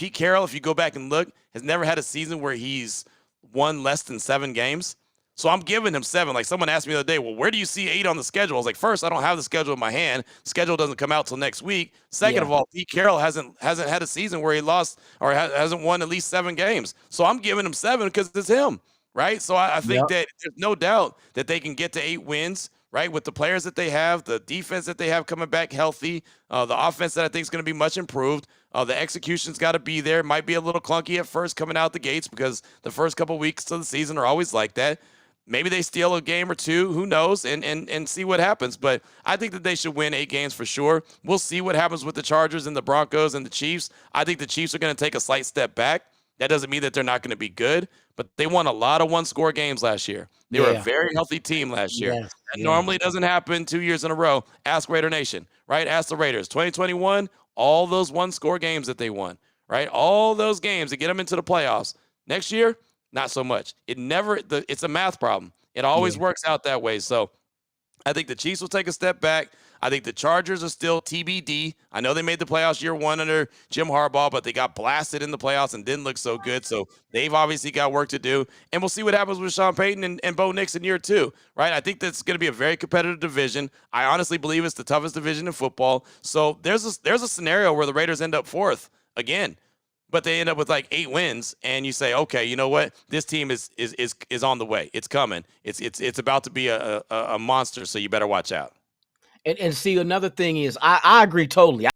Pete Carroll, if you go back and look, has never had a season where he's won less than 7 games. So I'm giving him 7. Like someone asked me the other day, well, where do you see 8 on the schedule? I was like, first, I don't have the schedule in my hand. Schedule doesn't come out till next week. Second of all, Pete Carroll hasn't had a season where he lost or hasn't won at least 7 games. So I'm giving him 7 because it's him, right? So I think that there's no doubt that they can get to 8 wins, right, with the players that they have, the defense that they have coming back healthy, the offense that I think is going to be much improved. The execution's got to be there. Might be a little clunky at first coming out the gates because the first couple weeks of the season are always like that. Maybe they steal a game or two, who knows, and see what happens. But I think that they should win 8 games for sure. We'll see what happens with the Chargers and the Broncos and the Chiefs. I think the Chiefs are going to take a slight step back. That doesn't mean that they're not going to be good, but they won a lot of one-score games last year. They were a very healthy team last year. That normally doesn't happen 2 years in a row. Ask Raider Nation, right? Ask the Raiders. 2021, all those one-score games that they won, right? All those games that get them into the playoffs. Next year, not so much. It's a math problem. It always works out that way. So I think the Chiefs will take a step back. I think the Chargers are still TBD. I know they made the playoffs year 1 under Jim Harbaugh, but they got blasted in the playoffs and didn't look so good. So they've obviously got work to do. And we'll see what happens with Sean Payton and Bo Nix in year 2, right? I think that's going to be a very competitive division. I honestly believe it's the toughest division in football. So there's a scenario where the Raiders end up 4th again, but they end up with like 8 wins, and you say, okay, you know what? This team is on the way. It's coming. It's about to be a monster, so you better watch out. And see, another thing is, I agree totally.